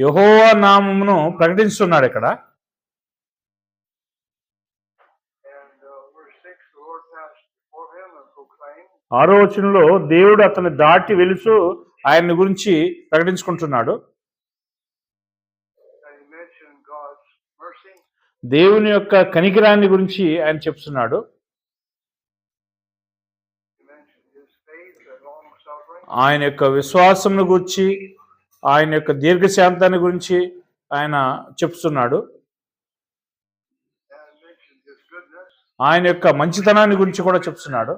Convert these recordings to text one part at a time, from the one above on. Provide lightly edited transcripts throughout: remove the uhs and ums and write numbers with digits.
యెహోవా నామమును ప్రకటిస్తున్నాడు ఇక్కడ. 6వ వచనంలో దేవుడు అతన్ని దాటి వెలుచు ఆయన్ని గురించి ప్రకటించుకుంటున్నాడు. దేవుని యొక్క కనికరాన్ని గురించి ఆయన చెప్తున్నాడు. ఆయన యొక్క విశ్వాసమును గురించి, ఆయన యొక్క దీర్ఘశాంతాన్ని గురించి ఆయన చెప్తున్నాడు. ఆయన యొక్క మంచితనాన్ని గురించి కూడా చెప్తున్నాడు.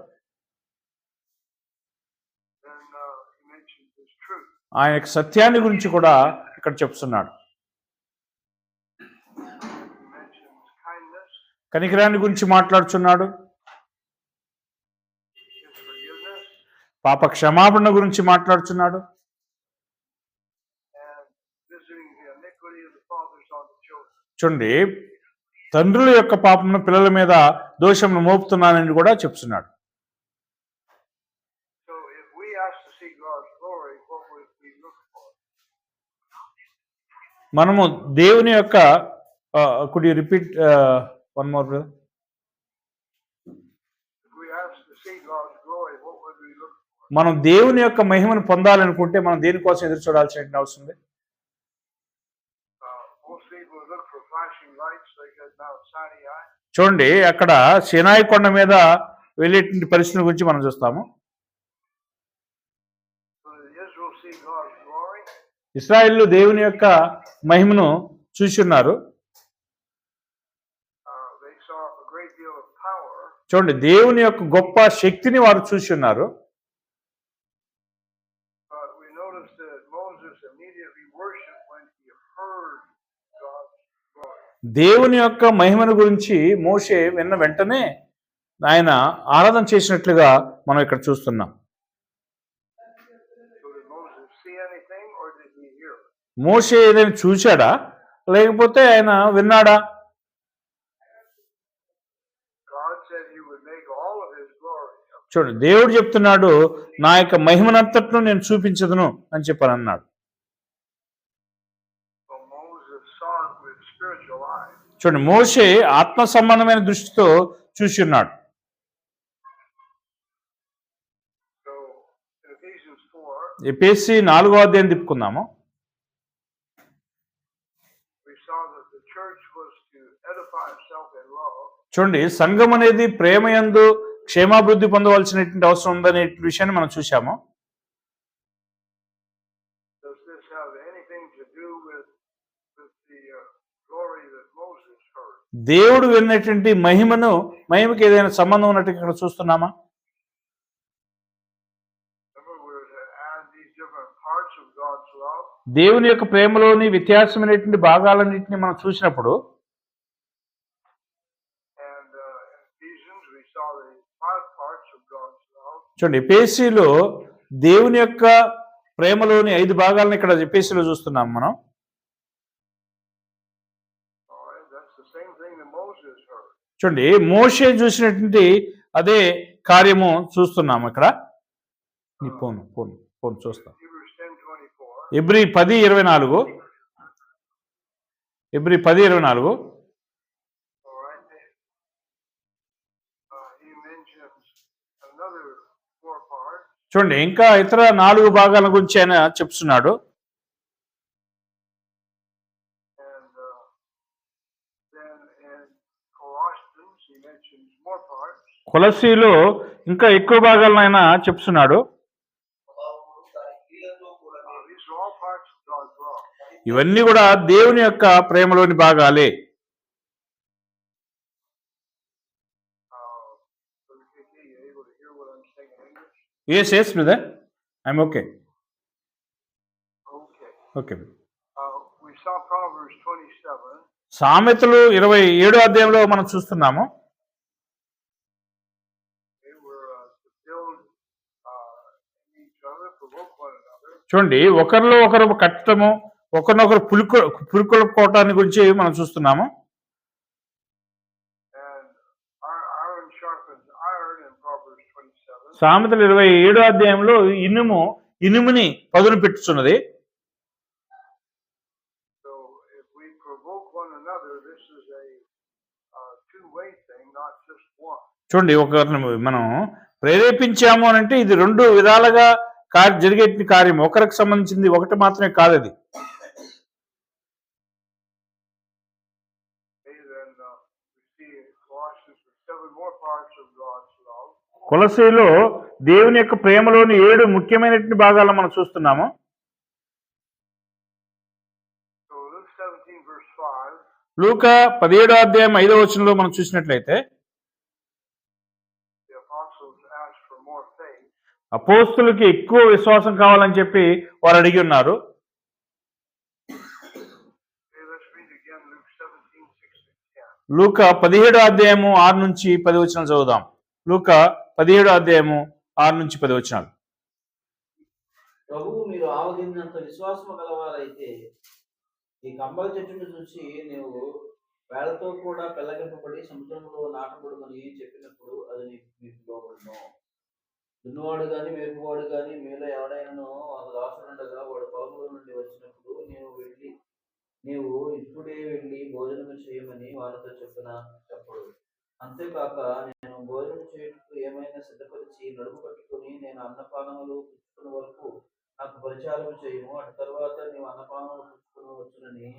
ఆయన యొక్క సత్యాన్ని గురించి కూడా ఇక్కడ చెప్తున్నాడు. కనికరాన్ని గురించి మాట్లాడుతున్నాడు. పాప క్షమాపణ గురించి మాట్లాడుతున్నాడు. చూడండి, తండ్రుల యొక్క పాపమును పిల్లల మీద దోషమును మోపుతున్నానని కూడా చెప్తున్నాడు. మనము దేవుని యొక్క could you repeat one more brother? మనం దేవుని యొక్క మహిమను పొందాలనుకుంటే మనం దేనికోసం ఎదురు చూడాల్సిన అవసరం ఉంది? చూడండి, అక్కడ సినాయి కొండ మీద వెళ్ళేటువంటి పరిస్థితుల గురించి మనం చూస్తాము. ఇశ్రాయేలు దేవుని యొక్క మహిమను చూస్తున్నారు. చూడండి, దేవుని యొక్క గొప్ప శక్తిని వారు చూస్తున్నారు. దేవుని యొక్క మహిమను గురించి మోషే విన్న వెంటనే ఆయన ఆరాధన చేసినట్లుగా మనం ఇక్కడ చూస్తున్నాం. మోషే ఏదైనా చూశాడా, లేకపోతే ఆయన విన్నాడా? చూడండి, దేవుడు చెప్తున్నాడు, నా యొక్క మహిమనంతట్ను నేను చూపించదును అని చెప్పని అన్నాడు. చూడండి, మోషే ఆత్మ సంబంధమైన దృష్టితో చూసి ఉన్నాడు. ఎఫెసీ 4వ అధ్యాయం తిప్పుకుందాము. చూడండి, సంఘం అనేది ప్రేమయందు క్షేమాభివృద్ధి పొందవలసినటువంటి అవసరం ఉందనే విషయాన్ని మనం చూసాము. దేవుడు విన్నటువంటి మహిమకి ఏదైనా సంబంధం ఉన్నట్టు ఇక్కడ చూస్తున్నామా? దేవుని యొక్క ప్రేమలోని వ్యత్యాసమైనటువంటి భాగాలన్నింటినీ మనం చూసినప్పుడు చూడండి, ఎఫెసీలో దేవుని యొక్క ప్రేమలోని 5 భాగాలను ఇక్కడ ఎఫెసీలో చూస్తున్నాం మనం. చూడండి, మోషే చూసినటువంటి అదే కార్యము చూస్తున్నాము ఇక్కడ. ఫోన్ చూస్తాం. ఎబ్రీ 10:24 ఎబ్రీ 10:24 చూడండి, ఇంకా ఇతర 4 భాగాల గురించి ఆయన చెప్తున్నాడు. కొలస్సీలో ఇంకా ఎక్కువ భాగాలను ఆయన చెప్తున్నాడు. ఇవన్నీ కూడా దేవుని యొక్క ప్రేమలోని భాగాలే. yes brother, I'm okay. సామెతలు 27వ అధ్యాయంలో మనం చూస్తున్నాము. చూడండి, ఒకరిలో ఒకరు కట్టడము, ఒకరినొకరు పురుకొల్పుకోవటాన్ని గురించి మనం చూస్తున్నాము. సామెతలు 27వ అధ్యాయంలో ఇనుము ఇనుముని పదును పెట్టుచున్నది. చూడండి, ఒకరిని మనం ప్రేరేపించాము అని అంటే ఇది రెండు విధాలుగా జరిగే కార్యం, ఒకరికి సంబంధించింది ఒకటి మాత్రమే కాదు. అది కొలస్సీలో దేవుని యొక్క ప్రేమలోని 7 ముఖ్యమైనటువంటి భాగాలను మనం చూస్తున్నాము. లూకా 17వ అధ్యాయం 5వ వచనంలో మనం చూసినట్లయితే అపోస్తులకి ఎక్కువ విశ్వాసం కావాలని చెప్పి వారు అడిగి ఉన్నారు. లూకా 17వ అధ్యాయము 6 నుంచి 10 వచనాలు చదువుదాం. లూకా 17వ అధ్యాయము 6 నుంచి 10 వచనాలు. ప్రభువు మీరు ఆవగించినంత విశ్వాసము గలవారైతే ఈ కంబల చెట్టును చూసి నీవు వేళతో కూడా పెళ్ళగింపబడి సముద్రంలో నాటబడుమని చెప్పినప్పుడు అది మీకు లోబడును. దున్నవాడు గాని మేపువాడు గాని మీలో ఎవడైనాను ఒక దాసుడుండగా వాడు పొలంలో నుండి వచ్చినప్పుడు నీవు ఇప్పుడే వెళ్ళి భోజనం చేయమని వారితో చెప్పడు. అంతేకాక నేను భోజనం చేయటకు ఏమైనా సిద్ధపరిచి నడుము కట్టుకుని నేను అన్నపానములు పుచ్చుకున్న వరకు నాకు పరిచారం చేయము, అటు తర్వాత నీవు అన్నపానములు పుచ్చుకుని వచ్చునని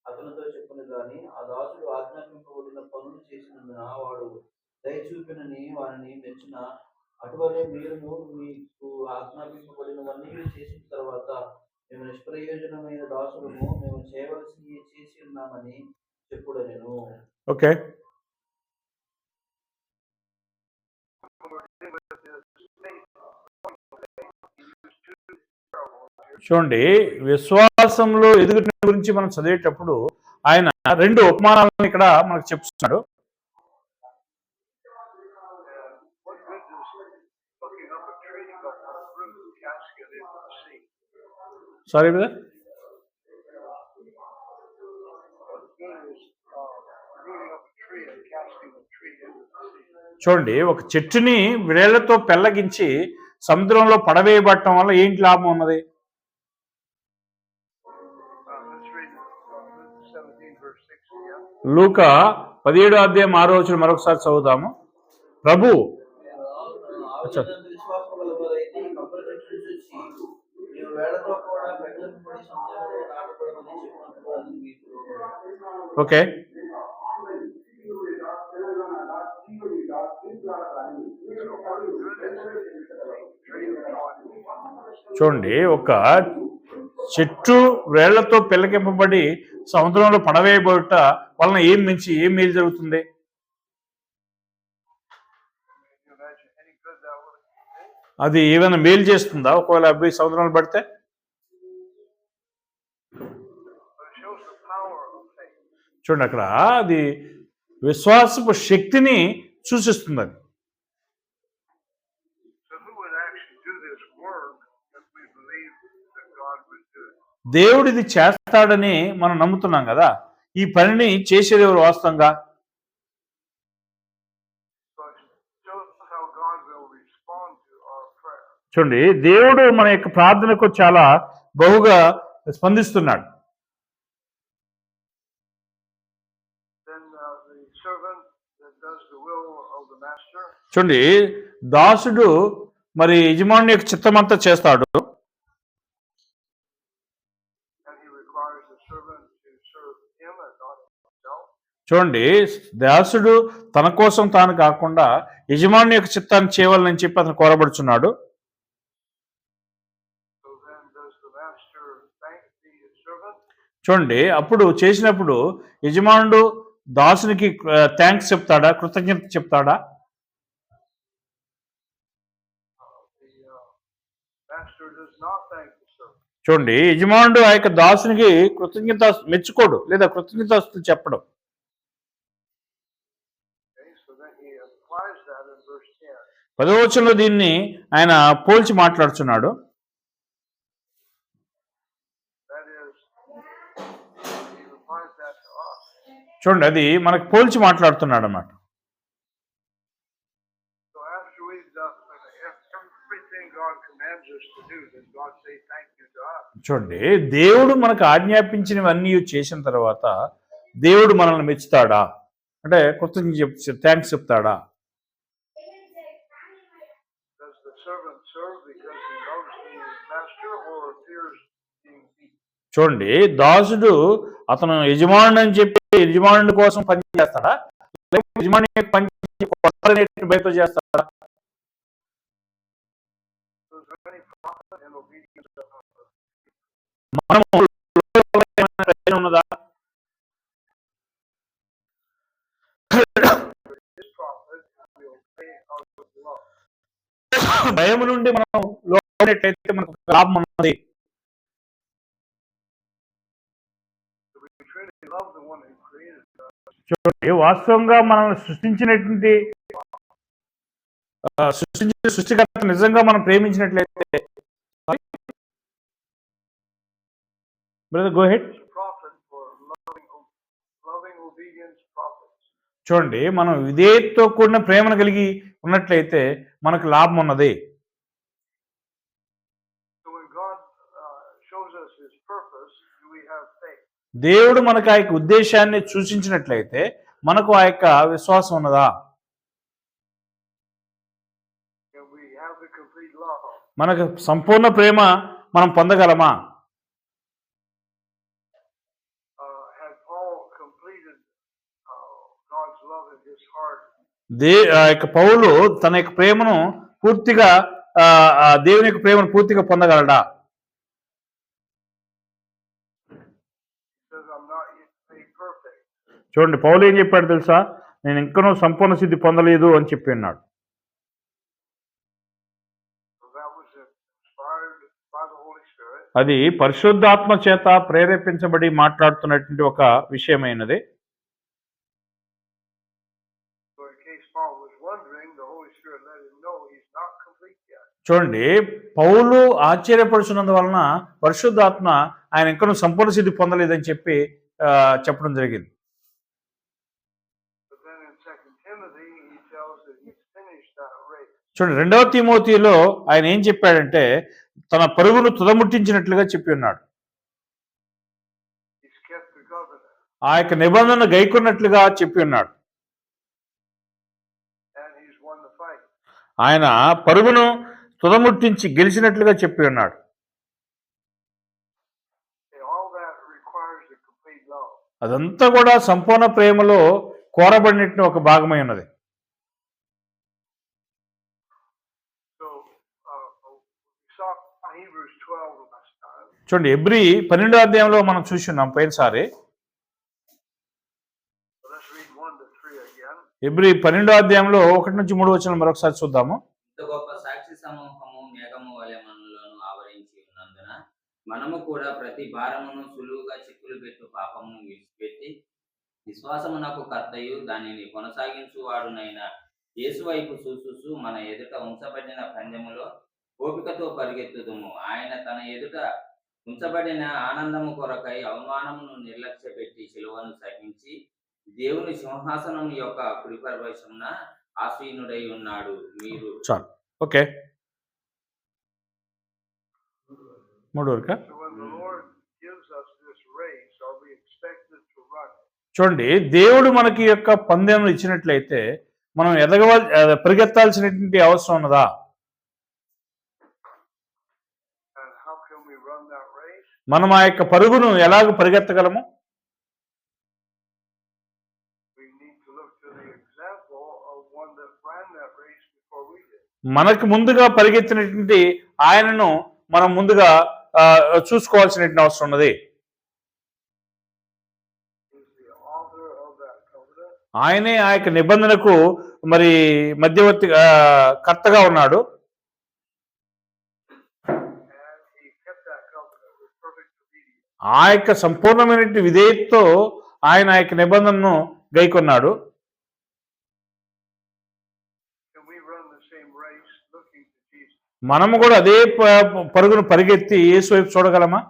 అతనితో చెప్పును. గాని ఆ దాసుడు ఆజ్ఞాపింపబడిన పనులు చేసినందున వాడు దయ చూపినని వారిని మెచ్చిన. అటువలే మీరును మీకు ఆజ్ఞాపింపబడినవన్నీ చేసిన తర్వాత మేము నిష్ప్రయోజనమైన దాసులము, మేము చేయవలసి చేసి ఉన్నామని చెప్పుడు. నేను ఓకే, చూడండి, విశ్వాసంలో ఎదుగుట గురించి మనం చదివేటప్పుడు ఆయన 2 ఉపమానాలను ఇక్కడ మనకు చెప్తున్నాడు. సారీ బ్రదర్, చూడండి, ఒక చెట్టుని వేళ్లతో పెళ్లగించి సముద్రంలో పడవేయబడటం వల్ల ఏంటి లాభం ఉన్నది? లూకా 17వ అధ్యాయం 6వ వచనం మరొకసారి చదువుదాము. ప్రభు ఓకే, చూడండి, ఒక చెట్టు వేళ్లతో పిల్లకింపబడి సముద్రంలో పడవేయబడుట వలన ఏం మేలు జరుగుతుంది? అది ఏమైనా మేలు చేస్తుందా ఒకవేళ అబ్బాయి సముద్రంలో పడితే? చూడండి, అక్కడ అది విశ్వాసపు శక్తిని సూచిస్తుంది. అది దేవుడు ఇది చేస్తాడని మనం నమ్ముతున్నాం కదా. ఈ పనిని చేసేది ఎవరు వాస్తవంగా? చూడండి, దేవుడు మన యొక్క ప్రార్థనకు చాలా బహుగా స్పందిస్తున్నాడు. చూడండి, దాసుడు మరి యజమాని యొక్క చిత్తమంతా చేస్తాడు. చూడండి, దాసుడు తన కోసం తాను కాకుండా యజమాని యొక్క చిత్తాన్ని చేయవాలని చెప్పి అతను కోరబడుచున్నాడు. చూడండి, అప్పుడు చేసినప్పుడు యజమానుడు దాసునికి థ్యాంక్స్ చెప్తాడా, కృతజ్ఞత చెప్తాడా? చూడండి, యజమానుడు ఆ యొక్క దాసునికి కృతజ్ఞత మెచ్చుకోడు లేదా కృతజ్ఞతాస్తులు చెప్పడం. 10వ వచనంలో దీన్ని ఆయన పోల్చి మాట్లాడుతున్నాడు. చూడండి, అది మనకు పోల్చి మాట్లాడుతున్నాడు అన్నమాట. commands us to do, does God say thank you to us? చూడండి, దేవుడు మనకు ఆజ్ఞాపించినవన్నీ చేసిన తర్వాత దేవుడు మనల్ని మెచ్చుతాడా, అంటే థ్యాంక్స్ చెప్తాడా? Does the servant serve because he loves his master or fears being beaten? చూడండి, దాసుడు అతను యజమానుడు అని చెప్పి యజమానుడి కోసం పని చేస్తాడా, లేకపోతే యజమాని పని బయట చేస్తాడా? So is there any profit in obedience to us? మనము ప్రయోజనం ఉన్నదా? This profit we obey out of love. భయం నుండి మనం లోపలైతే మనకు లాభం ఉన్నది. Do we truly love the one who created us? చూడండి, వాస్తవంగా మనల్ని సృష్టించిన సృష్టికర్త నిజంగా మనం ప్రేమించినట్లయితే, brother go head. Profit for loving obedience profits. చూడండి, మనం విధేయతతో కూడిన ప్రేమను కలిగి ఉన్నట్లయితే మనకు లాభం ఉన్నది. So when God shows us his purpose, do we have faith? దేవుడు మనకు ఆ యొక్క ఉద్దేశాన్ని సూచించినట్లయితే మనకు ఆ యొక్క విశ్వాసం ఉన్నదా? Can we have the complete love? మనకు సంపూర్ణ ప్రేమ మనం పొందగలమా? Had Paul completed God's love in his heart? ఆ యొక్క పౌలు తన యొక్క ప్రేమను పూర్తిగా దేవుని యొక్క ప్రేమను పూర్తిగా పొందగలడా? Says, I'm not yet made perfect. చూడండి, పౌలు ఏం చెప్పాడు తెలుసా? నేను ఇంకనూ సంపూర్ణ సిద్ధి పొందలేదు అని చెప్పి అన్నాడు. So that was inspired by the Holy Spirit. అది పరిశుద్ధాత్మ చేత ప్రేరేపించబడి మాట్లాడుతున్నటువంటి ఒక విషయమైనది. So in case Paul was wondering, the Holy Spirit let him know he's not complete yet. చూడండి, పౌలు ఆశ్చర్యపరుచున్నందువలన పరిశుద్ధాత్మ ఆయన ఇంకనూ సంపూర్ణ సిద్ధి పొందలేదని చెప్పి చెప్పడం జరిగింది. But then in 2 Timothy, he tells that he's finished that race. చూడండి, 2వ తిమోతిలో ఆయన ఏం చెప్పాడంటే తన పరుగును తుదముట్టించినట్లుగా చెప్పి ఉన్నాడు. He's kept the covenant. ఆ యొక్క నిబంధన గైకొన్నట్లుగా చెప్పి ఉన్నాడు. And he's won the fight. ఆయన పరుగును తుదముట్టించి గెలిచినట్లుగా చెప్పి ఉన్నాడు. Okay, all that requires a complete love. అదంతా కూడా సంపూర్ణ ప్రేమలో కోరబడినట్టు ఒక భాగమై ఉన్నది. So we saw Hebrews 12 last time. చూడండి, హెబ్రీ 12వ అధ్యాయంలో మనం చూసి ఉన్నాం పోయినసారి. So let's read 1 to 3 again. Hebrew 12వ అధ్యాయంలో 1 నుంచి 3 వచనాలు మరొకసారి చూద్దాము. ఇంత గొప్ప సాక్షి సమూహము మేఘము వలె మనలను ఆవరించి ఉన్నందున మనము కూడా ప్రతి భారమును సులువుగా చిక్కులు పెట్టు పాపము విడిచిపెట్టి విశ్వాసమునకు కర్తయు దానిని కొనసాగించువాడునైన యేసు వైపు చూసుచు మన ఎదుట ఉంచబడిన పందెములో ఓపికతో పరిగెత్తుదుము. ఆయన తన ఎదుట ఉంచబడిన ఆనందము కొరకై అవమానమును నిర్లక్ష్య పెట్టి శిలువను సహించి దేవుని సింహాసనం యొక్క కుడిపరవశమున ఆసీనుడై ఉన్నాడు. మీరు చాలు, ఓకే. 3 వరకు. So when the Lord gives us this race, are we expected to run it? చూడండి, దేవుడు మనకి యొక్క పందెం ఇచ్చినట్లయితే మనం పరిగెత్తాల్సినటువంటి అవసరం ఉన్నదా? And how can we run that race? మనం ఆ యొక్క పరుగును ఎలాగ పరిగెత్తగలము? We need to look to the example of one that ran that race before we did. మనకు ముందుగా పరిగెత్తినటువంటి ఆయనను మనం ముందుగా చూసుకోవాల్సినటువంటి అవసరం ఉన్నది. He's the author of that covenant. ఆయనే ఆ యొక్క నిబంధనకు మరి మధ్యవర్తి కర్తగా ఉన్నాడు. And he kept that covenant with perfect obedience. ఆ యొక్క సంపూర్ణమైనటువంటి విధేయతతో ఆయన ఆ యొక్క నిబంధనను గైకొన్నాడు. Can we run the same race looking to Jesus? మనము కూడా అదే పరుగును పరిగెత్తి యేసు వైపు చూడగలమా?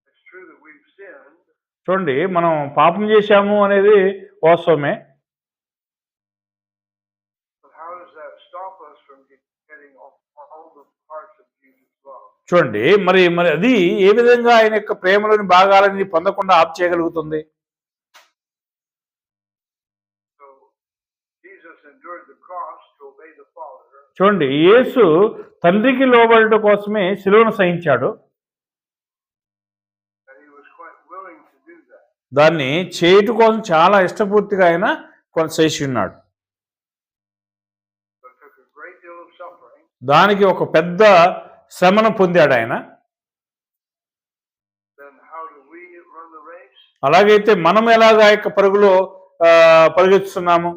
It's true that we've sinned, చూడండి, మనం పాపం చేశాము అనేది వాస్తవమే. but how does that stop us from getting all the parts of Jesus' love. చూడండి, మరి మరి అది ఏ విధంగా ఆయన యొక్క ప్రేమలోని భాగాలని పొందకుండా ఆప్ చేయగలుగుతుంది? So Jesus endured the cross to obey the Father. చూడండి, యేసు తండ్రికి లోబడట కోసమే శిలువను సహించాడు. And he was quite willing to do that. దాన్ని చేయటం కోసం చాలా ఇష్టపూర్తిగా ఆయన చేసి ఉన్నాడు. But took a great deal of suffering. దానికి ఒక పెద్ద శ్రమను పొందాడు ఆయన. Then how do we run the race? అలాగైతే మనం ఎలాగా యొక్క పరుగులో పరిగెత్తుతున్నాము?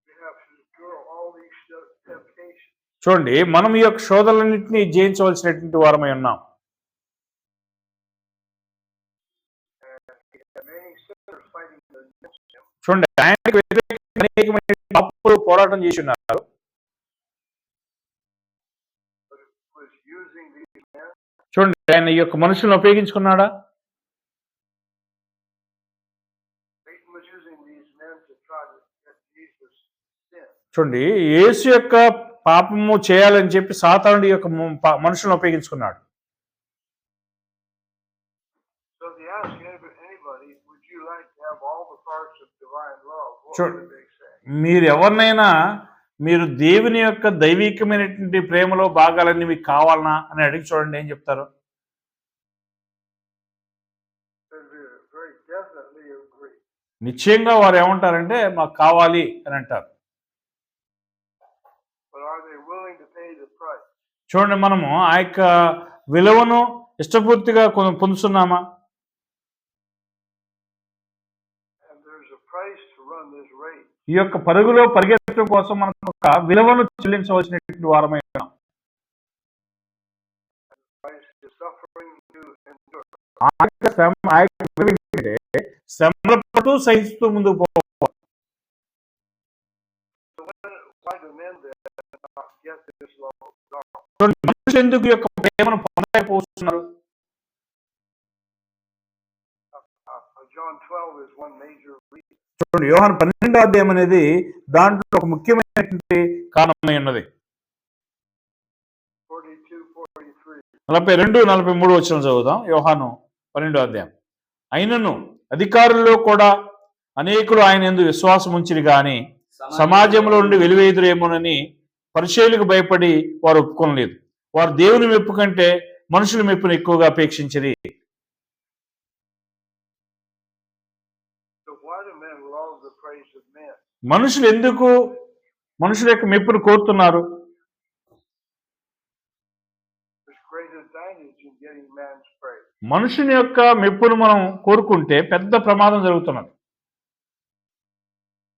We have to endure all these temptations. చూడండి, మనం ఈ యొక్క శోధనలన్నింటినీ జయించవలసినటువంటి వారమై ఉన్నాం. And many sinners fighting against him. చూడండి, ఆయనకు వ్యతిరేకంగా అనేకమైన పాపులు పోరాటం చేసి ఉన్నారు. But it was using these men. చూడండి, ఆయన ఈ యొక్క మనుషులను ఉపయోగించుకున్నాడా? Satan was using these men to try to get Jesus sin. చూడండి, యేసు యొక్క పాపము చేయాలని చెప్పి సాతానుడి యొక్క మనుషులను ఉపయోగించుకున్నాడు. So if you ask anybody, would you like to have all the parts of divine love? What Sure. would they say? మీరు ఎవరినైనా మీరు దేవుని యొక్క దైవికమైనటువంటి ప్రేమలో భాగాలన్నీ మీకు కావాలనా అని అడిగి చూడండి, ఏం చెప్తారు? They'd very definitely agree. నిశ్చయంగా వారు ఏమంటారంటే మాకు కావాలి అని అంటారు. But are they willing to pay the price? చూడండి, మనము ఆ యొక్క విలువను ఇష్టపూర్తిగా పొందుతున్నామా? And there's a price to run this race. ఈ యొక్క పరుగులో పరిగెత్తడం కోసం మనకు ఒక విలువను చెల్లించవలసినటువంటి వారమై ఉన్నాం. Price is suffering to endure. ఆ యొక్క విలువ ఏంటంటే శ్రమల పడుతూ సహిస్తూ ముందుకు పోవాలి. So why do men then not get this love of God? చూడండి, మనుషులు ఎందుకు ఈ యొక్క ప్రేమను పొందలేకపోతున్నారు? John 12 is one major reason. చూడండి, యోహాను 12వ అధ్యాయం అనేది దాంట్లో ఒక ముఖ్యమైనటువంటి కారణమై ఉన్నది. 42, 43. 42, 43 వచనం చదువుదాం. యోహాను 12వ అధ్యాయం. అయినను అధికారుల్లో కూడా అనేకులు ఆయన యందు విశ్వాసం ఉంచిరి గాని సమాజంలో నుండి వెలివేయుదురేమోనని పరిచయులకు భయపడి వారు ఒప్పుకోలేదు. వారు దేవుని మెప్పు కంటే మనుషుల మెప్పును ఎక్కువగా అపేక్షించిరి. So why do men love the praise of men? మనుషులు ఎందుకు మనుషుల యొక్క మెప్పును కోరుతున్నారు? There's great advantage in getting man's praise. మనుషుని యొక్క మెప్పును మనం కోరుకుంటే పెద్ద ప్రమాదం జరుగుతున్నది.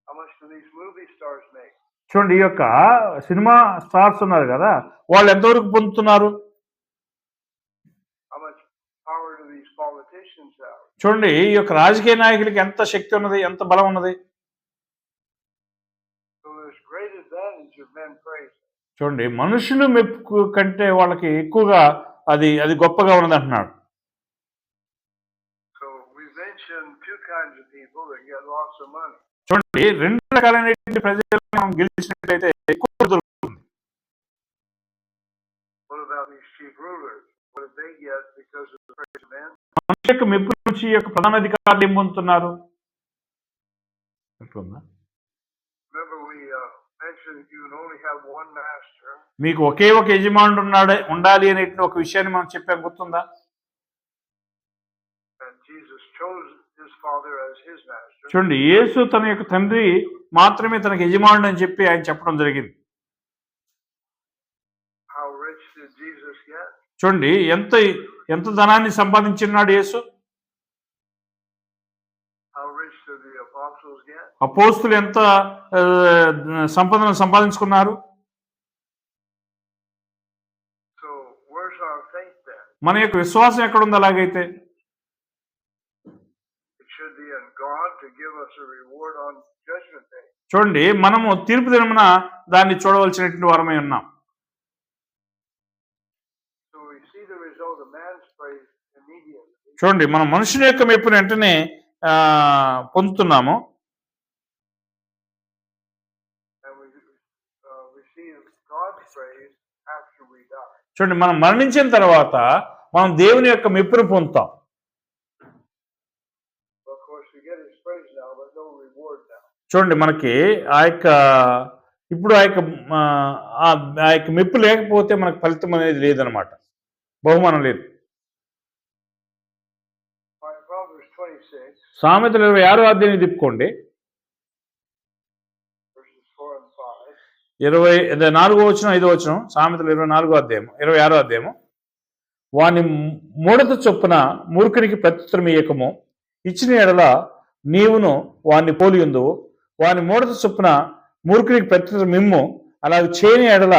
How much do these movie stars make? చూడండి, ఈ యొక్క సినిమా స్టార్స్ ఉన్నారు కదా, వాళ్ళు ఎంతవరకు పొందుతున్నారు? How much power do these politicians have? చూడండి, ఈ యొక్క రాజకీయ నాయకులకి ఎంత శక్తి ఉన్నది, ఎంత బలం ఉన్నది. So there's great advantage of men praising. చూడండి, మనుషులు మెప్పు కంటే వాళ్ళకి ఎక్కువగా అది గొప్పగా ఉన్నది అంటున్నాడు. So we've mentioned two kinds of people that get lots of money. చూడండి, రెండు రకాలైనటువంటి ప్రజలను మనం గెలిచినట్లయితే ఎక్కువ దొరుకుతుంది. What about these chief rulers? What did they get because of the praise of men? మనుషుల యొక్క మెప్పు నుంచి ఈ యొక్క ప్రధాన అధికారులు ఏం పొందుతున్నారు? Remember we mentioned you can only have one master. మీకు ఒకే ఒక యజమానుడు ఉండాలి అనేటువంటి ఒక విషయాన్ని మనం చెప్పాం, గుర్తుందా? And Jesus chose his father as his master. చూడండి, యేసు తన యొక్క తండ్రి మాత్రమే తనకి యజమానుడు అని చెప్పి ఆయన చెప్పడం జరిగింది. How rich did Jesus get? చూడండి, ఎంత ధనాన్ని సంపాదించున్నాడు యేసు. How rich did the apostles get? అపోస్తులు ఎంత సంపదను సంపాదించుకున్నారు. So where's our faith then? మన యొక్క విశ్వాసం ఎక్కడుంది? అలాగైతే It should be in God to give us a reward on judgment day. చూడండి, మనము తీర్పు దినమున దాన్ని చూడవలసినటువంటి వారమై ఉన్నాం. So we see the result of man's praise immediately. చూడండి, మనం మనుషుని యొక్క మెప్పుని వెంటనే పొందుతున్నాము. And we receive God's praise after we die. చూడండి, మనం మరణించిన తర్వాత మనం దేవుని యొక్క మెప్పును పొందుతాం. Of course, we get His praise now, but no reward now. చూడండి, మనకి ఆ యొక్క ఇప్పుడు ఆ యొక్క మెప్పు లేకపోతే మనకు ఫలితం అనేది లేదనమాట, బహుమానం లేదు. Proverbs 26, సామెతలు 26వ అధ్యాయం తిప్పుకోండి, verses 4 and 5. 24వ వచనం 5వ వచనం. సామెతలు 24వ అధ్యాయం 26వ అధ్యాయము. వాని మూడత చొప్పున మూర్ఖునికి ప్రత్యుత్తరం ఇయ్యకము, ఇచ్చిన ఎడల నీవును వాని పోలియుందువు. వాని మూడత చొప్పున మూర్ఖునికి ప్రత్యుత్తరం ఇమ్ము, అలాగే చేయని ఎడల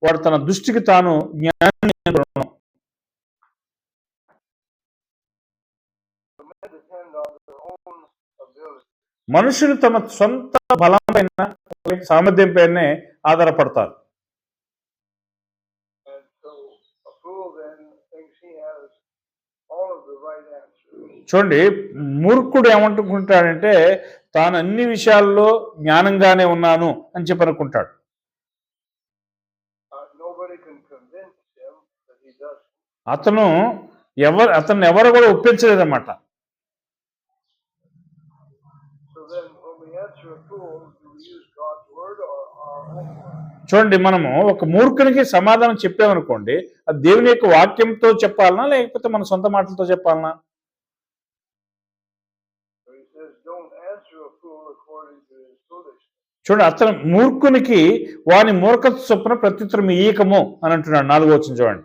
వాడు తన దృష్టికి తాను జ్ఞానాన్ని పొందును. Men depend on their own ability. మనుషులు తమ సొంత బలం పైన సామర్థ్యం పైనే ఆధారపడతారు. And so a fool then thinks he has all of the right answers. చూడండి, మూర్ఖుడు ఏమంటుకుంటాడంటే తాను అన్ని విషయాల్లో జ్ఞానంగానే ఉన్నాను అని చెప్పి అనుకుంటాడు. Nobody can convince him that he doesn't. అతన్ని ఎవరు కూడా ఒప్పించలేదన్నమాట. So then when we answer a fool, do we use God's word or our own word? చూడండి, మనము ఒక మూర్ఖునికి సమాధానం చెప్పామనుకోండి, అది దేవుని యొక్క వాక్యంతో చెప్పాలనా లేకపోతే మన సొంత మాటలతో చెప్పాలనా? So he says, don't answer a fool according to his foolishness. చూడండి, అతను మూర్ఖునికి వాని మూర్ఖత చొప్పున ప్రత్యుత్తరం ఇయ్యకము అని అంటున్నాడు. 4వ వచనం చూడండి.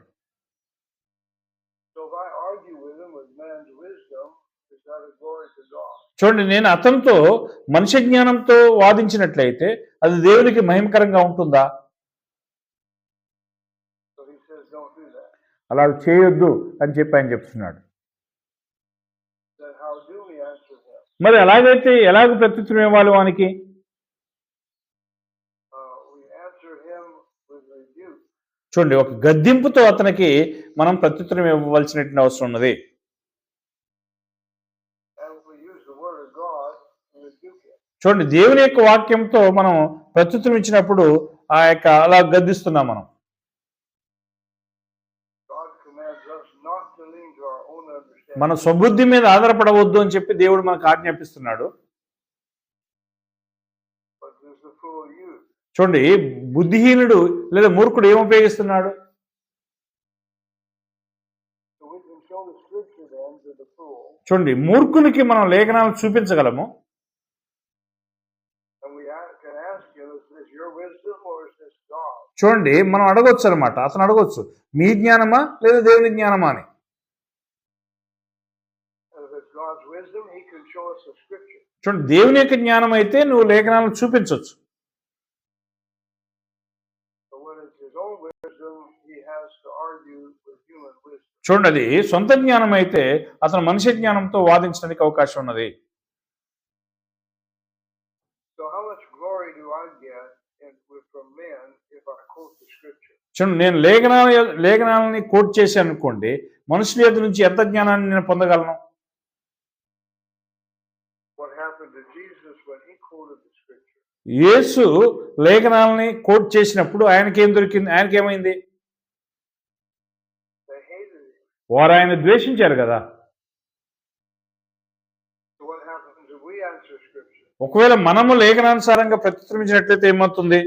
So if I argue with him with man's wisdom, is that a glory to God? చూడండి, నేను అతనితో మనిషి జ్ఞానంతో వాదించినట్లయితే అది దేవునికి మహిమకరంగా ఉంటుందా? So he says, don't do that. అలా చేయొద్దు అని చెప్పి ఆయన చెప్తున్నాడు. Then how do we answer him? మరి అలాగైతే ఎలాగ ప్రత్యుత్తరం ఇవ్వాలి వానికి? We answer him with rebuke. చూడండి, ఒక గద్దింపుతో అతనికి మనం ప్రత్యుత్తరం ఇవ్వవలసినటువంటి అవసరం ఉన్నది. And we use the word of God to rebuke him. చూడండి, దేవుని యొక్క వాక్యంతో మనం ప్రత్యుత్తరం ఇచ్చినప్పుడు అలా గద్దిస్తున్నాం మనం. God commands us not to lean to our own understanding. మన స్వబుద్ధి మీద ఆధారపడవద్దు అని చెప్పి దేవుడు మనకు ఆజ్ఞాపిస్తున్నాడు. But does the fool use? చూడండి, బుద్ధిహీనుడు లేదా మూర్ఖుడు ఏం ఉపయోగిస్తున్నాడు? So we can show the scripture then to the fool, చూడండి, మూర్ఖునికి మనం లేఖనాలు చూపించగలము. and we can ask him, is this your wisdom or is this God? చూడండి, మనం అడగొచ్చు అనమాట. అతను అడగొచ్చు, మీ జ్ఞానమా లేదా దేవుని జ్ఞానమా అని. And if it's God's wisdom, he can show us the scripture. చూడండి, దేవుని యొక్క జ్ఞానం అయితే నువ్వు లేఖనాలను చూపించవచ్చు. But when it's his own wisdom, he has to argue with human wisdom. చూడండి, అది సొంత జ్ఞానం అయితే అతను మనిషి జ్ఞానంతో వాదించడానికి అవకాశం ఉన్నది. So how much glory do I get from men if I quote the scripture? చూడండి, నేను లేఖనాలని కోట్ చేశాను అనుకోండి, మనుషుల యొద్ద నుంచి ఎంత జ్ఞానాన్ని నేను పొందగలను? What happened to Jesus when he quoted the scripture? యేసు లేఖనాలని కోట్ చేసినప్పుడు ఆయనకేం దొరికింది? ఆయనకేమైంది? They hated him. వారు ఆయన ద్వేషించారు కదా. So what happens if we answer scripture? ఒకవేళ మనము లేఖనానుసారంగా ప్రత్యుత్తరించినట్లయితే ఏమవుతుంది?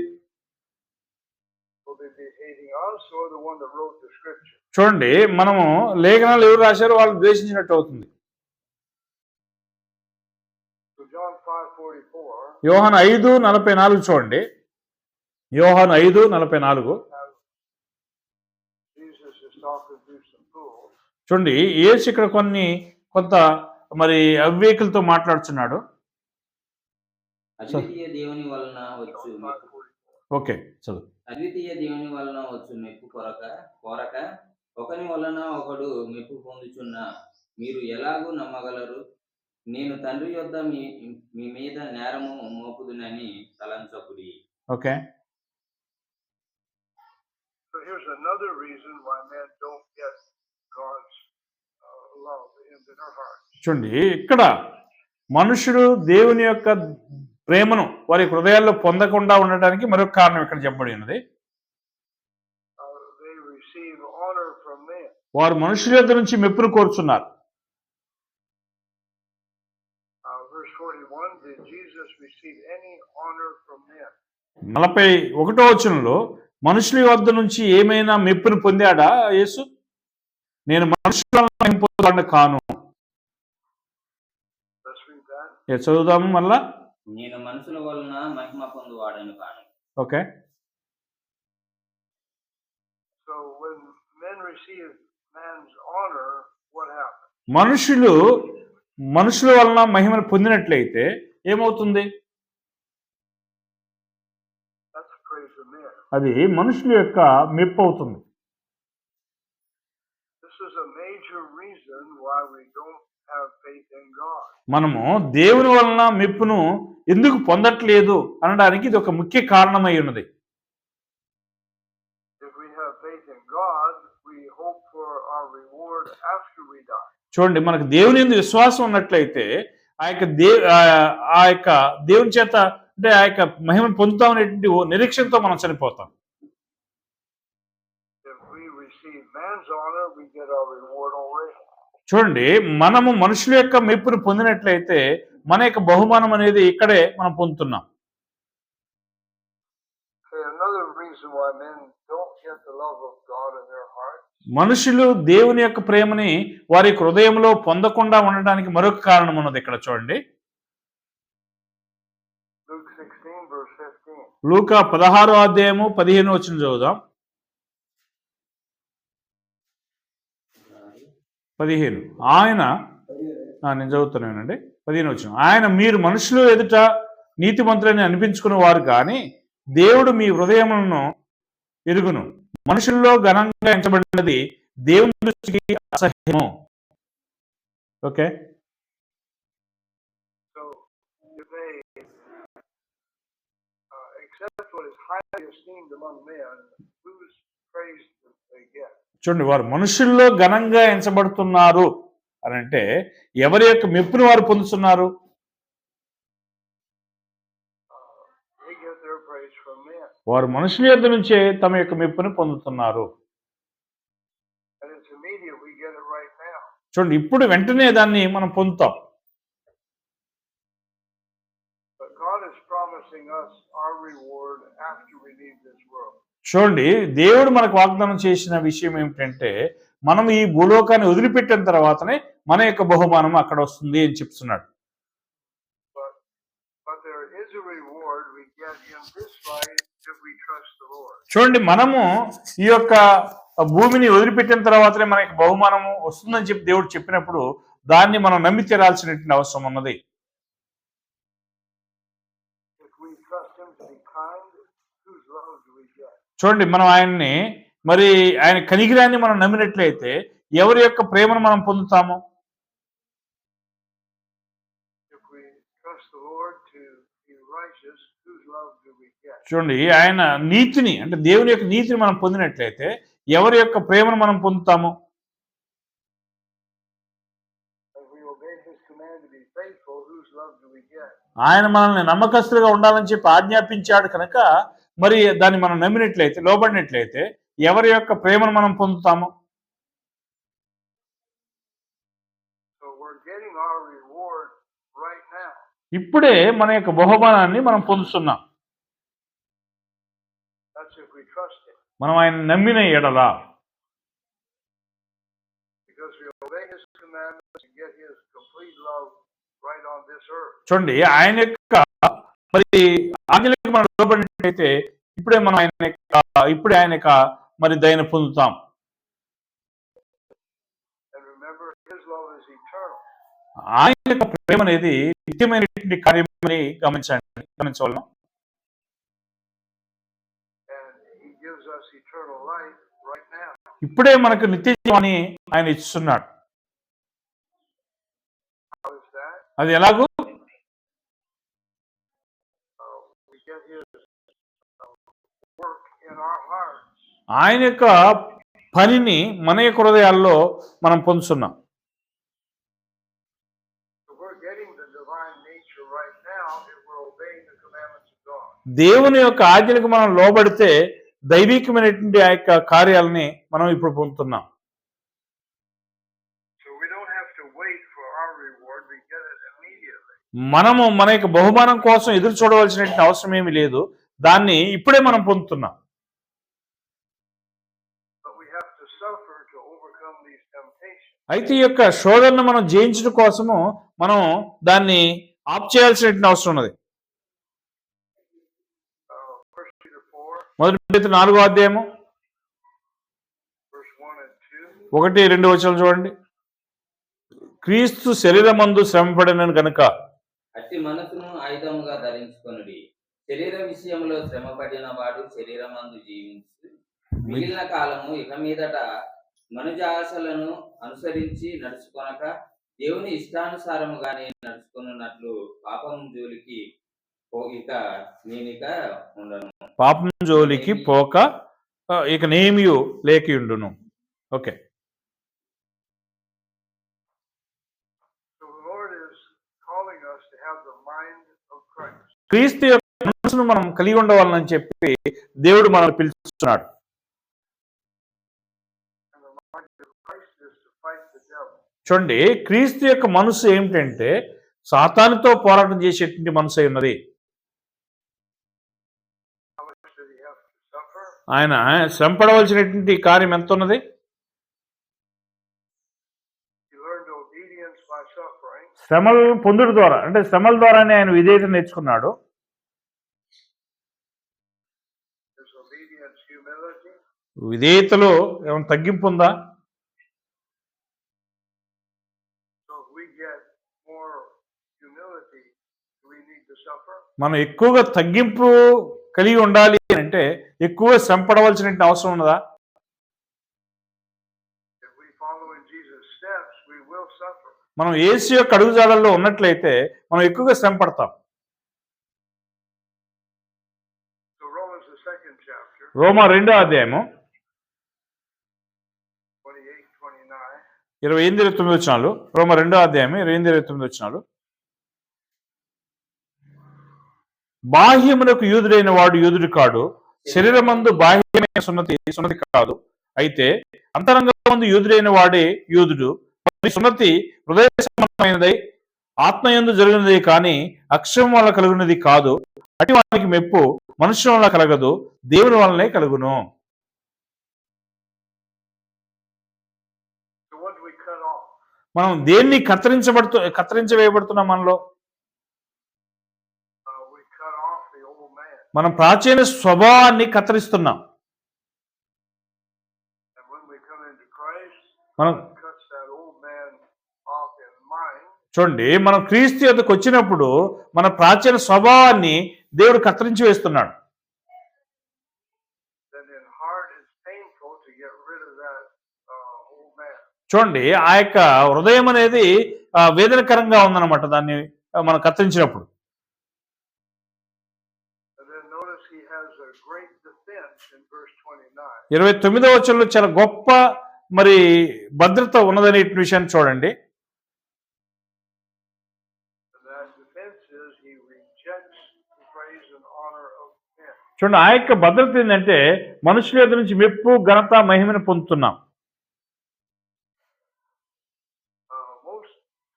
Will they be hating us or the one that wrote the scripture? చూడండి, మనము లేఖనాలు ఎవరు రాశారో వాళ్ళు ద్వేషించినట్టు అవుతుంది. So John 5:44, యోహాను 5:44 చూడండి. యోహాను 5:44 Jesus is talking to some fools. చూడండి, యేసు ఇక్కడ కొంత మరి అవివేకులతో మాట్లాడుతున్నాడు. అద్వితీయ దేవుని వలన వచ్చు John మెప్పు 5:44. ఓకే, చదువు. అద్వితీయ దేవుని వలన వచ్చు మెప్పు కోరక ఒకని వలన ఒకడు మెప్పు పొందుచున్న మీరు ఎలాగూ నమ్మగలరు? నేను తండ్రి యొద్ద మీ మీద నేరము మోపుదునని తలంచకుడి. Okay, So here's another reason why men don't get God's love into their hearts. చూడండి, ఇక్కడ మనుషుడు దేవుని యొక్క ప్రేమను వారి హృదయాల్లో పొందకుండా ఉండటానికి మరొక కారణం ఇక్కడ చెప్పబడి ఉన్నది. They receive honor from men. వారు మనుషుల యొద్ద నుంచి మెప్పును కోరుచున్నారు. Verse 41, did Jesus receive any honor from men? 41వ వచనంలో మనుషుల వద్ద నుంచి ఏమైనా మెప్పును పొందాడా యేసు? నేను మనుషుల వలన కాను. Let's read that. చదువుదాము మళ్ళా. నేను మనుషుల వలన మహిమ పొందువాడను కాను. Okay. So when men receive man's honor, what happens? మనుషుల వలన మహిమను పొందినట్లయితే ఏమవుతుంది? That's praise of men. అది మనుషుల యొక్క మెప్పు అవుతుంది. This is a major reason why we don't have faith in God. మనము దేవుని వలన మెప్పును ఎందుకు పొందట్లేదు అనడానికి ఇది ఒక ముఖ్య కారణమై ఉన్నది. If we have faith in God, we hope for our reward after we die. చూడండి, మనకు దేవుని యందు విశ్వాసం ఉన్నట్లయితే ఆ యొక్క దేవుని చేత అంటే ఆ యొక్క మహిమను పొందుతామనేటువంటి నిరీక్షణతో మనం చనిపోతాం. If we receive man's honor, we get our reward already. చూడండి, మనము మనుషుల యొక్క మెప్పును పొందినట్లయితే మన యొక్క బహుమానం అనేది ఇక్కడే మనం పొందుతున్నాం. Another reason why men don't get the love of God in their heart. మనుషులు దేవుని యొక్క ప్రేమని వారి హృదయంలో పొందకుండా ఉండడానికి మరొక కారణం ఉన్నది. ఇక్కడ చూడండి, Luke 16 verse 15. లూకా 16వ అధ్యాయము 15వ వచనం చదువుదాం. 15 ఆయన నేను చదువుతున్నానండి. 15వ వచనం, ఆయన మీరు మనుషులు ఎదుట నీతిమంతులని అనిపించుకునే వారు కానీ దేవుడు మీ హృదయములను ఎరుగును. మనుషుల్లో ఘనంగా ఎంచబడినది దేవుని దృష్టికి అసహ్యము. Okay. So if they accept what is highly esteemed among men, whose praise do they get? చూడండి, వారు మనుషుల్లో ఘనంగా ఎంచబడుతున్నారు అని అంటే ఎవరి యొక్క మెప్పును వారు పొందుతున్నారు? They get their praise from men. వారు మనుషుల యొద్ద నుంచే తమ యొక్క మెప్పును పొందుతున్నారు. And it's immediate, we get it right now. చూడండి, ఇప్పుడు వెంటనే దాన్ని మనం పొందుతాం. But God is promising us our reward after we leave this world. చూడండి, దేవుడు మనకు వాగ్దానం చేసిన విషయం ఏమిటంటే మనం ఈ భూలోకాన్ని వదిలిపెట్టిన తర్వాతనే మన యొక్క బహుమానం అక్కడ వస్తుంది అని చెప్తున్నాడు. But there is a reward we get in this life if we trust the Lord. చూడండి, మనము ఈ యొక్క భూమిని వదిలిపెట్టిన తర్వాతనే మనకి బహుమానము వస్తుందని చెప్పి దేవుడు చెప్పినప్పుడు దాన్ని మనం నమ్మి తీరాల్సినటువంటి అవసరం ఉన్నది. If we trust Him to be kind, whose love do we get? చూడండి, మనం ఆయన్ని మరి ఆయన కనిగిరాన్ని మనం నమ్మినట్లయితే ఎవరి యొక్క ప్రేమను మనం పొందుతాము? If we trust the Lord to be righteous, whose love do we get? చూడండి, ఆయన నీతిని అంటే దేవుని యొక్క నీతిని మనం పొందినట్లయితే ఎవరి యొక్క ప్రేమను మనం పొందుతాము? If we obey His command to be faithful, whose love do we get? ఆయన మనల్ని నమ్మకస్తులుగా ఉండాలని చెప్పి ఆజ్ఞాపించాడు కనుక మరి దాన్ని మనం నమ్మినట్లయితే లోబడినట్లయితే ఎవరి యొక్క ప్రేమను మనం పొందుతాము? So we're getting our reward right now. ఇప్పుడే మన యొక్క బహుమానాన్ని మనం పొందుతున్నాం. That's if we trust Him. మనం ఆయన నమ్మిన ఎడల. Because we obey His commandments and get His complete love right on this earth. చూడండి, ఆయన యొక్క మరి ఆజ్ఞలకు మనం లోబడినట్లయితే ఇప్పుడే మనం ఆయన యొక్క మరి దయను పొందుతాం. And remember, His love is eternal. ఆయన యొక్క ప్రేమ అనేది నిత్యమైనటువంటి కార్యమని గమనించవలను. And He gives us eternal life right now. ఇప్పుడే మనకు నిత్య జీవాన్ని ఆయన ఇస్తున్నాడు. How is that? అది ఎలాగో We get His work in our hearts. ఆయన యొక్క పనిని మన యొక్క హృదయాల్లో మనం పొందుతున్నాం. So we're getting the divine nature right now if we're obeying దేవుని యొక్క ఆజ్ఞలకు మనం లోబడితే దైవికమైనటువంటి ఆ యొక్క కార్యాలని మనం ఇప్పుడు పొందుతున్నాం. So we don't have to wait for our reward, we get it immediately. మనము మన యొక్క బహుమానం కోసం ఎదురు చూడవలసినటువంటి అవసరం ఏమీ లేదు, దాన్ని ఇప్పుడే మనం పొందుతున్నాం. But we have to suffer to overcome these temptations. అయితే ఈ యొక్క శోధనను మనం జయించడం కోసము మనం దాన్ని ఆప్ చేయాల్సినటువంటి అవసరం ఉన్నది. 1 Peter 4, మొదటి పేతురు 4వ అధ్యాయము verse 1 and 2. 1-2 వచనాలు చూడండి. క్రీస్తు శరీరమందు శ్రమపడినను గనుక అట్టి మనసును ఆయుధముగా ధరించుకొనుడి. శరీర విషయంలో శ్రమపడిన వాడు శరీరమందు జీవించు. మిగిలిన కాలము ఇక మీదట మనుజాశలను అనుసరించి నడుచుకొనక దేవుని ఇష్టానుసారముగానే నడుచుకున్నట్లు పాపం జోలికి పోయిక నేనిక ఉండను. పాపం జోలికి పోక ఇక నేమియు లేకియుండును. Okay. So the Lord is calling us to have the mind of Christ. క్రీస్తు యొక్క మనసును మనం కలిగి ఉండవాలని చెప్పి దేవుడు మనం పిలుస్తున్నాడు. And the mind of Christ is to fight the devil. చూడండి, క్రీస్తు యొక్క మనసు ఏమిటంటే సాతానుతో పోరాటం చేసేటువంటి మనసు అయి ఉన్నది. How much did he have to suffer? ఆయన శ్రమపడవలసినటువంటి కార్యం ఎంత ఉన్నది? He learned obedience by suffering. శ్రమలు పొందుడు ద్వారా, అంటే శ్రమల ద్వారానే ఆయన విధేయత నేర్చుకున్నాడు. His obedience, humility. విధేయతలో ఏమైనా తగ్గింపు ఉందా? So if we get more humility, do we need to suffer? మనం ఎక్కువగా తగ్గింపు కలిగి ఉండాలి అంటే ఎక్కువగా శ్రమపడవలసిన అవసరం ఉన్నదా? If we follow in Jesus' steps, we will suffer. మనం యేసు యొక్క అడుగుజాడల్లో ఉన్నట్లయితే మనం ఎక్కువగా శ్రమపడతాం. So Romans, the 2nd chapter, రోమా 2వ అధ్యాయము 28-29. 28-29 వచనాలు. రోమా 2వ అధ్యాయము 28-29 వచనాలు. బాహ్యమునకు యూదుడైన వాడు యూదుడు కాడు, శరీరమందు బాహ్యమైన సున్నతి కాదు. అయితే అంతరంగమందు యూదుడైన వాడే యూదుడు. మరి సున్నతి హృదయ సంబంధమైనదై ఆత్మయందు జరిగినది కానీ అక్షరం వల్ల కలుగునది కాదు. అట్టి వానికి మెప్పు మనుషుల వల్ల కలగదు, దేవుని వల్లనే కలుగును. So what do we cut off? మనం దేన్ని కత్తిరించవేయబడుతున్నాం? మనలో We cut off the old man. మనం ప్రాచీన స్వభావాన్ని కత్తిరిస్తున్నాం. And when we come into Christ, మనం God cuts that old man off in mind. చూడండి, మనం క్రీస్తు యొద్దకు వచ్చినప్పుడు మన ప్రాచీన స్వభావాన్ని దేవుడు కత్తిరించి వేస్తున్నాడు. Then in heart it's painful to get rid of that old man. చూడండి, ఆ యొక్క హృదయం అనేది వేదనకరంగా ఉందన్నమాట దాన్ని మనం కత్తిరించినప్పుడు. And then notice he has a great defense in verse 29. 29వ వచనంలో చాలా గొప్ప మరి భద్రత ఉన్నదనే విషయాన్ని చూడండి. And that defense is he rejects the praise and honor of men. చూడండి, ఆ యొక్క భద్రత ఏంటంటే మనుషుల ఎదురు నుంచి మెప్పు ఘనత మహిమను పొందుతున్నాం. Most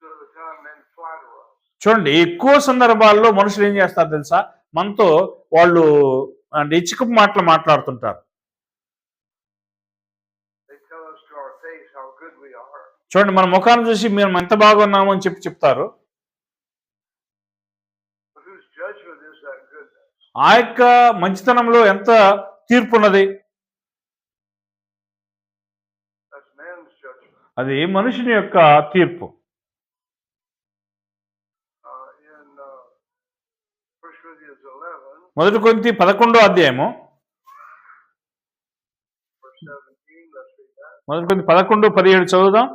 of the time men flatter us. చూడండి, ఎక్కువ సందర్భాల్లో మనుషులు ఏం చేస్తారు తెలుసా? మనతో వాళ్ళు అంటే ఇచ్చుకపు మాటలు మాట్లాడుతుంటారు. They tell us to our face how good we are. చూడండి, మన ముఖాన్ని చూసి మేము ఎంత బాగున్నాము అని చెప్తారు. But whose judgment is that goodness? ఆ యొక్క మంచితనంలో ఎంత తీర్పు ఉన్నది? That's man's judgment. అది మనుషుని యొక్క తీర్పు. In 1 Corinthians 11, మొదటి కొరింథీ 11వ అధ్యాయము, verse 17, let's read that. మొదటి కొరింథీ 11:17 చదువుదాం.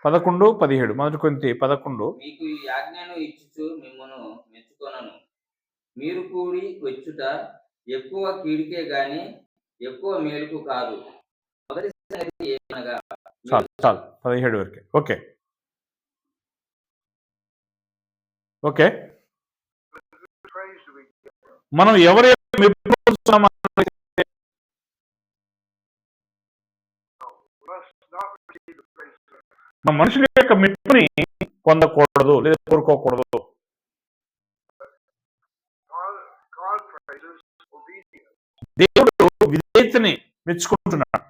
11:17 మొదటి కొరింథీ 11. మీకు ఈ ఆజ్ఞను ఇచ్చుచు మిమ్మును మెచ్చుకొనను. మీరు కూడి వచ్చుట ఎక్కువ కీడికే గాని ఎక్కువ మేలుకు కాదు. మొదటి సంగతి ఏమనగా చాలు 17 వరకే. ఓకే. Praise do we మనం ఎవరి యొక్క మెప్పు పొందుతున్నామో must not receive the praise of God. మన మనుషుల యొక్క మెప్పుని పొందకూడదు లేదా కోరుకోకూడదు. God praises obedience. దేవుడు విధేయతని మెచ్చుకుంటున్నాడు.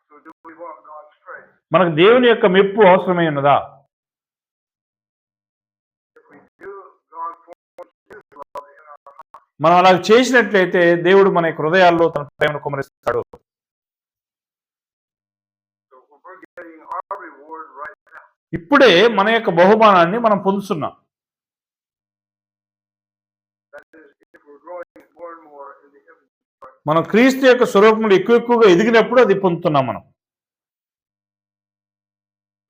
So do we want God's praise? మనకు దేవుని యొక్క మెప్పు అవసరమై ఉన్నదా? If we do, God forms His love in our hearts. మనం అలా చేసినట్లయితే దేవుడు మన యొక్క హృదయాల్లో తన ప్రేమను కుమరిస్తాడు. So we're getting our reward right now. ఇప్పుడే మన యొక్క బహుమానాన్ని మనం పొందుతున్నాం. That is, if we're growing more and more in the image of Christ. మనం క్రీస్తు యొక్క స్వరూపంలో ఎక్కువగా ఎదిగినప్పుడు అది పొందుతున్నాం మనం.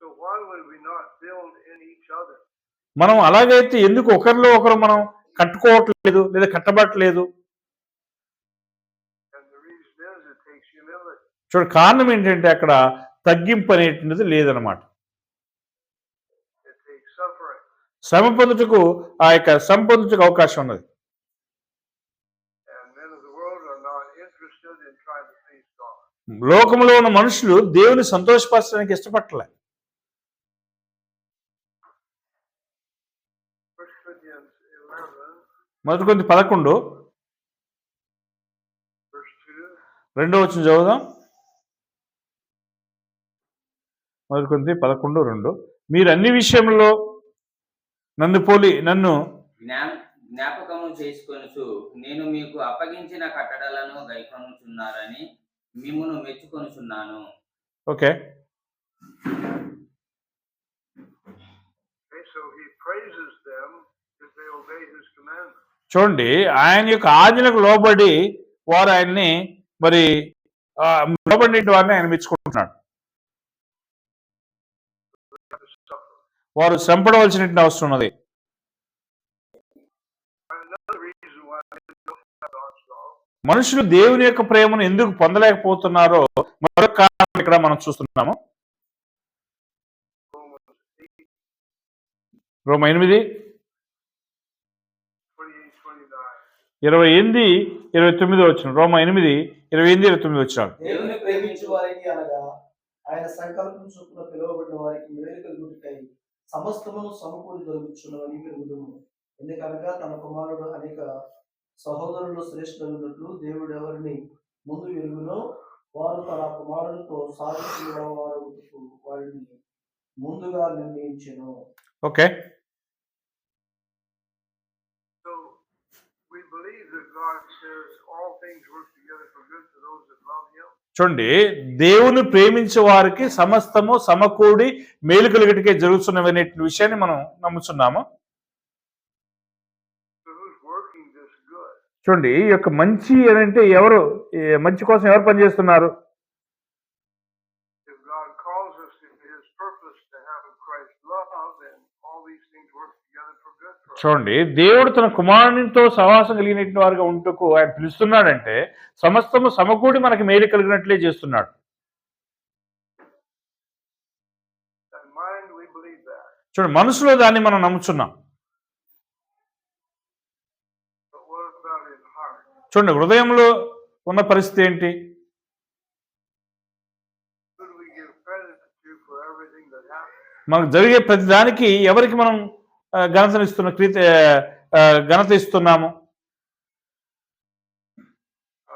So why would we not build in each other? మనం అలాగైతే ఎందుకు ఒకరిలో ఒకరు మనం కట్టుకోవట్లేదు లేదా కట్టబట్టలేదు? And the reason is it takes humility. చూడ కారణం ఏంటంటే అక్కడ తగ్గింపు అనేటువంటిది లేదనమాట. It takes suffering. శ్రమ పొందుటకు ఆ యొక్క శ్రమ పొందుటకు అవకాశం ఉన్నది. And men of the world are not interested in trying to please God. లోకంలో ఉన్న మనుషులు దేవుని సంతోషపరచడానికి ఇష్టపడలే. 1 Corinthians 11, మొదటి కొరింథీ 11 verse 2. 2వ వచనం చదువుదాం. మొదటి కొరింథీ 11:2 మీరు అన్ని విషయంలో నన్ను జ్ఞాపకము చేసుకొనుచు నేను మీకు అప్పగించిన కట్టడలను గైకొనుచున్నారని మిమ్మును మెచ్చుకొనుచున్నాను. Okay. Okay, so he praises them if they obey his commandments. చూడండి, ఆయన యొక్క ఆజ్ఞలకు లోబడి వారు ఆయన్ని మరి లోబడి వారిని ఆయన మెచ్చుకుంటున్నాడు. They have to suffer. వారు శ్రమపడవలసిన అవసరం ఉన్నది. Another reason why they don't have God's love మనుషులు దేవుని యొక్క ప్రేమను ఎందుకు పొందలేకపోతున్నారో మరొక కారణం ఇక్కడ మనం చూస్తున్నాము. రోమ 8 28-29. 28-29 వచ్చిన రోమ 8:28-29 వచ్చిన దేవుని ప్రేమించు వారికి అనగా ఆయన సంకల్పం చొప్పున పిలువబడిన వారికి మేలు కలుగుటకై సమస్తమును సమకూడి దొరుకుచున్నవని పెరుగుదుము. ఎందుకనగా తన కుమారుడు అనేక సహోదరులు శ్రేష్ఠులున్నట్లు దేవుడు ఎవరిని ముందు వెలుగునో వారు తన కుమారుడితో సాధించిన వారు వారిని ముందుగా నిర్ణయించెను. Okay. So we believe that God says all things work together for good to those that love him. చూడండి, దేవుని ప్రేమించే వారికి సమస్తము సమకూడి మేలు కలిగటికే జరుగుతున్నవనే విషయాన్ని మనం నమ్ముతున్నాము. So who's working this good? చూడండి, ఈ యొక్క మంచి అంటే ఎవరు, మంచి కోసం ఎవరు పనిచేస్తున్నారు? If God calls us to his purpose to have Christ's love, then all these things work together for good for us. చూడండి, దేవుడు తన కుమారునితో సహవాసం కలిగిన వారుగా ఉంటూ ఆయన పిలుస్తున్నాడంటే సమస్తము సమకూడి మనకి మేలు కలిగినట్లే చేస్తున్నాడు. In mind, we believe that. చూడండి, మనసులో దాన్ని మనం నమ్ముతున్నాం. But what about in heart? చూడండి, హృదయంలో ఉన్న పరిస్థితి ఏంటి? Who do we give credit to for everything that happens? మనకు జరిగే ప్రతి దానికి ఎవరికి మనం ఘనత ఇస్తున్నాము?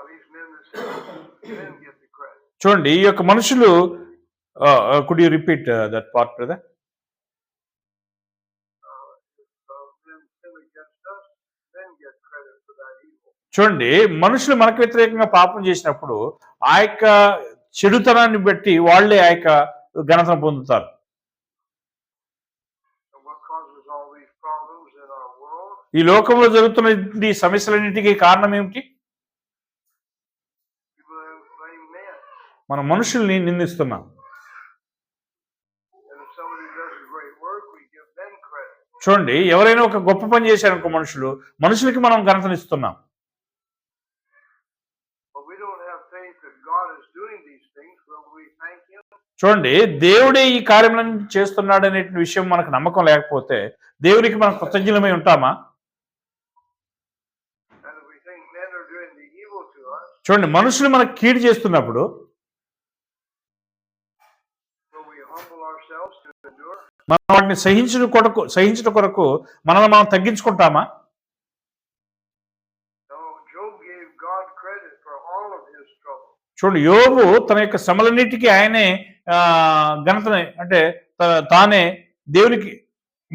These men that say men get the credit. చూడండి, ఈ యొక్క మనుషులు could you repeat that part brother? Men sin against us, men get credit for that evil. చూడండి, మనుషులు మనకు వ్యతిరేకంగా పాపం చేసినప్పుడు ఆ యొక్క చెడుతనాన్ని బట్టి వాళ్ళే ఆ యొక్క ఘనతను పొందుతారు. And what causes all these problems in our world? ఈ లోకంలో జరుగుతున్న ఈ సమస్యలన్నిటికీ కారణం ఏమిటి? People blame men. మన మనుషుల్ని నిందిస్తున్నాం. And if somebody does a great work, we give them credit. చూడండి, ఎవరైనా ఒక గొప్ప పని చేశారనుకో మనుషులకి మనం ఘనతనిస్తున్నాం. But we don't have faith that God is doing these things. Will we thank him? చూడండి, దేవుడే ఈ కార్యములను చేస్తున్నాడు అనే విషయం మనకు నమ్మకం లేకపోతే దేవునికి మనం కృతజ్ఞులమై ఉంటామా? And if we think men are doing the evil to us, చూడండి, మనుషులు మనకు కీడు చేస్తున్నప్పుడు will we humble ourselves to endure? మనం వాటిని సహించుట కొరకు మనల్ని మనం తగ్గించుకుంటామా? No, Job gave God credit for all of his trouble. చూడండి, యోబు తన యొక్క శ్రమలన్నిటికీ ఆయనే ఘనతని అంటే తానే దేవునికి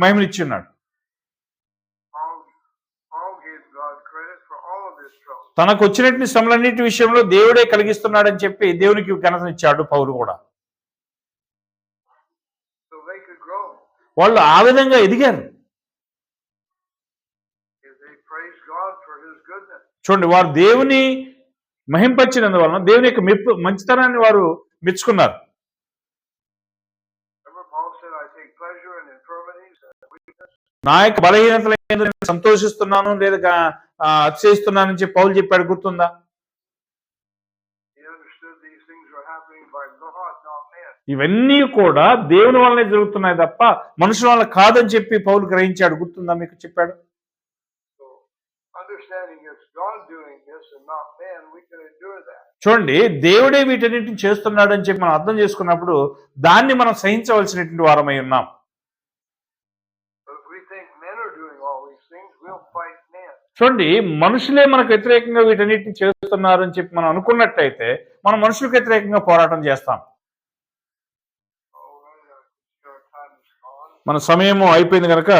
మహిమనిచ్చి ఉన్నాడు. All gave God credit for all of his trouble. తనకు వచ్చినటువంటి శ్రమలన్నిటి విషయంలో దేవుడే కలిగిస్తున్నాడని చెప్పి దేవునికి ఘనతనిచ్చాడు పౌలు కూడా. So they could grow. వాళ్ళు ఆ విధంగా ఎదిగారు. If they praised God for his goodness. చూడండి, వారు దేవుని మహింపరిచినందువలన దేవుని యొక్క మంచితనాన్ని వారు మెచ్చుకున్నారు. Remember Paul said, I take pleasure in infirmities and weakness. నా యొక్క బలహీనతల యందు నేను సంతోషిస్తున్నాను లేదా అతిశయిస్తున్నానని చెప్పి పౌలు చెప్పాడు, గుర్తుందా? He understood these things were happening by God, not men. ఇవన్నీ కూడా దేవుని వల్లనే జరుగుతున్నాయి తప్ప మనుషుల వల్ల కాదని చెప్పి పౌలు గ్రహించాడు, గుర్తుందా? మీకు చెప్పాడు. So understanding it's God doing this and not men, we can endure that. చూడండి, దేవుడే వీటన్నిటిని చేస్తున్నాడు అని చెప్పి మనం అర్థం చేసుకున్నప్పుడు దాన్ని మనం సహించవలసినటువంటి వారమై ఉన్నాం. But if we think men are doing all these things, we'll fight men. చూడండి, మనుషులే మనకు వ్యతిరేకంగా వీటన్నిటిని చేస్తున్నారు అని చెప్పి మనం అనుకున్నట్టయితే మనం మనుషులకు వ్యతిరేకంగా పోరాటం చేస్తాం. Oh, our time is gone. మన సమయము అయిపోయింది కనుక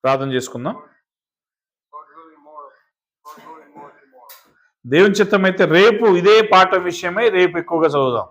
ప్రార్థన చేసుకుందాం. God willing more tomorrow. దేవుని చిత్తమైతే రేపు ఇదే పాఠం విషయమై రేపు ఎక్కువగా చదువుదాం.